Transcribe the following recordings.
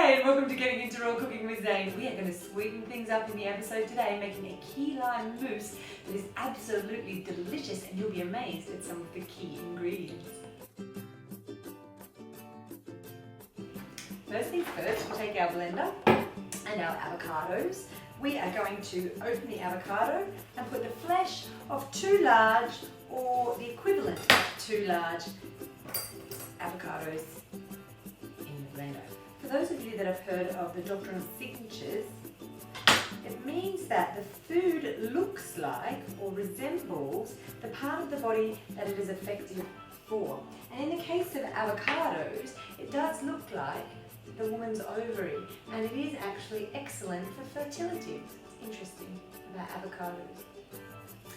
Hey, and welcome to Getting Into Raw Cooking with Zane. We are going to sweeten things up in the episode today, making a key lime mousse that is absolutely delicious, and you'll be amazed at some of the key ingredients. First things first, we'll take our blender and our avocados. We are going to open the avocado and put the flesh of 2 large or the equivalent of 2 large avocados in the blender. For those of you that have heard of the doctrine of signatures, it means that the food looks like or resembles the part of the body that it is effective for. And in the case of avocados, it does look like the woman's ovary, and it is actually excellent for fertility. It's interesting about avocados.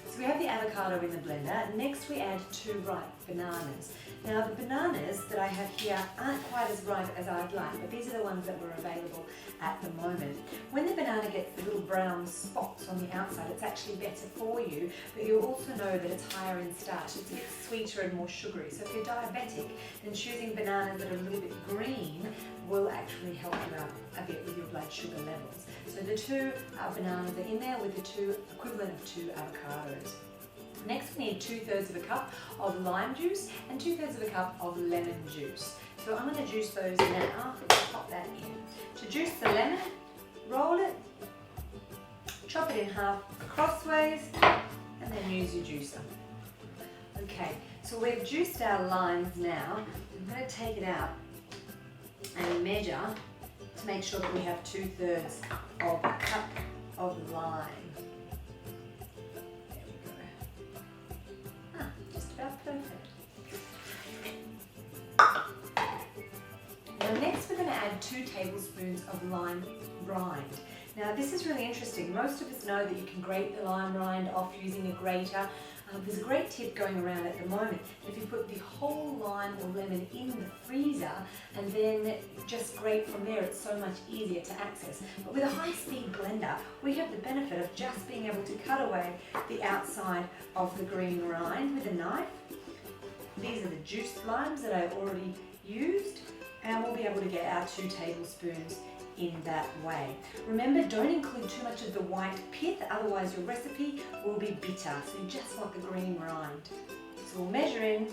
So we have the avocado in the blender. Next we add 2 ripe bananas. Now the bananas that I have here aren't quite as ripe as I'd like, but these are the ones that were available at the moment. When the banana gets the little brown spots on the outside, it's actually better for you, but you'll also know that it's higher in starch. It's a bit sweeter and more sugary. So if you're diabetic, then choosing bananas that are a little bit green will actually help you out a bit with your blood sugar levels. So the 2 bananas are in there with the 2 equivalent of 2 avocados. Next we need 2/3 of a cup of lime juice and 2/3 of a cup of lemon juice. So I'm going to juice those now. Let's pop that in. To juice the lemon, roll it, chop it in half crossways, and then use your juicer. Okay, so we've juiced our limes now. I'm going to take it out and measure to make sure that we have 2/3 of a cup of lime. There we go. Just about perfect. Now next we're going to add 2 tablespoons of lime rind. Now this is really interesting. Most of us know that you can grate the lime rind off using a grater. There's a great tip going around at the moment. If you put the whole lime or lemon in the freezer and then just grate from there, it's so much easier to access. But with a high-speed blender, we have the benefit of just being able to cut away the outside of the green rind with a knife. These are the juiced limes that I already used, and we'll be able to get our 2 tablespoons in that way. Remember, don't include too much of the white pith, otherwise your recipe will be bitter. So you just want the green rind. So we'll measure in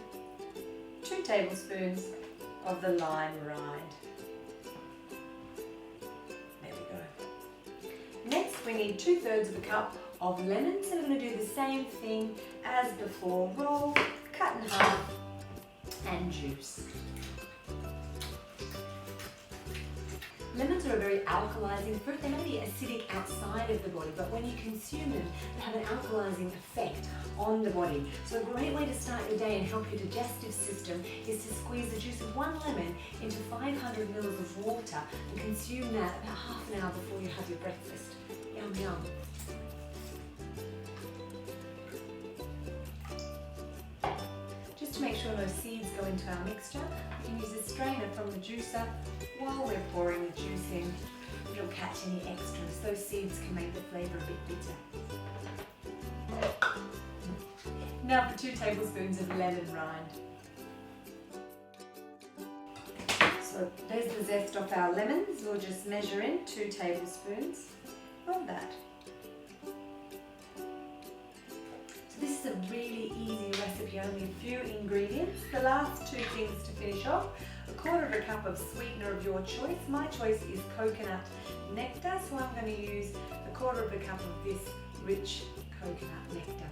2 tablespoons of the lime rind. There we go. Next we need 2/3 of a cup of lemon. So we're going to do the same thing as before. Roll, cut in half, and juice. Lemons are a very alkalizing fruit. They may be acidic outside of the body, but when you consume them, they have an alkalizing effect on the body. So a great way to start your day and help your digestive system is to squeeze the juice of 1 lemon into 500 ml of water and consume that about half an hour before you have your breakfast. Yum, yum. Just to make sure no seeds go into our mixture, we can use a strainer from the juicer while we're pouring the juice in. It'll catch any extras. Those seeds can make the flavour a bit bitter. Now for 2 tablespoons of lemon rind. So there's the zest off our lemons. We'll just measure in 2 tablespoons of that. This is a really easy recipe, only a few ingredients. The last 2 things to finish off: 1/4 cup of sweetener of your choice. My choice is coconut nectar, so I'm going to use 1/4 cup of this rich coconut nectar.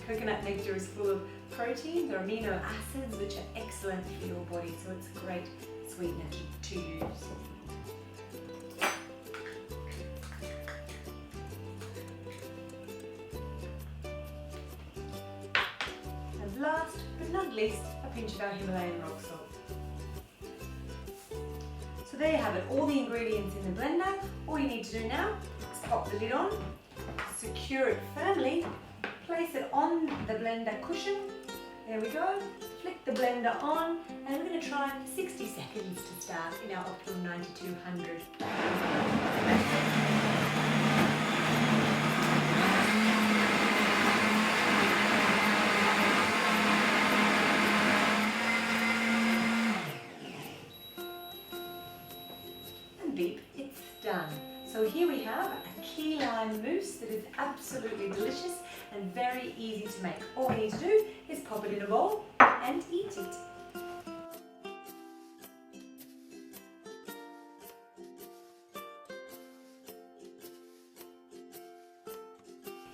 Coconut nectar is full of protein, there are amino acids which are excellent for your body, so it's a great sweetener to use. Last but not least, a pinch of our Himalayan rock salt. So there you have it, all the ingredients in the blender. All you need to do now is pop the lid on, secure it firmly, place it on the blender cushion. There we go. Flick the blender on, and we're going to try 60 seconds to start in our Optimum 9200. beep, it's done. So here we have a key lime mousse that is absolutely delicious and very easy to make. All we need to do is pop it in a bowl and eat it.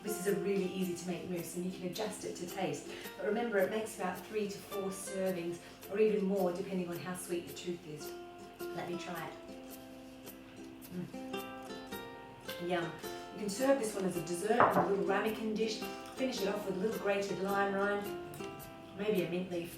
This is a really easy to make mousse and you can adjust it to taste. But remember, it makes about 3 to 4 servings or even more depending on how sweet your tooth is. Let me try it. Yum. You can serve this one as a dessert in a little ramekin dish. Finish it off with a little grated lime rind, maybe a mint leaf.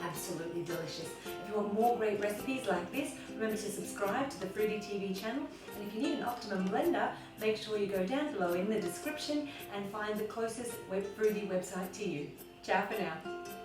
Absolutely delicious. If you want more great recipes like this, remember to subscribe to the Fruity TV channel. And if you need an Optimum blender, make sure you go down below in the description and find the closest Fruity website to you. Ciao for now.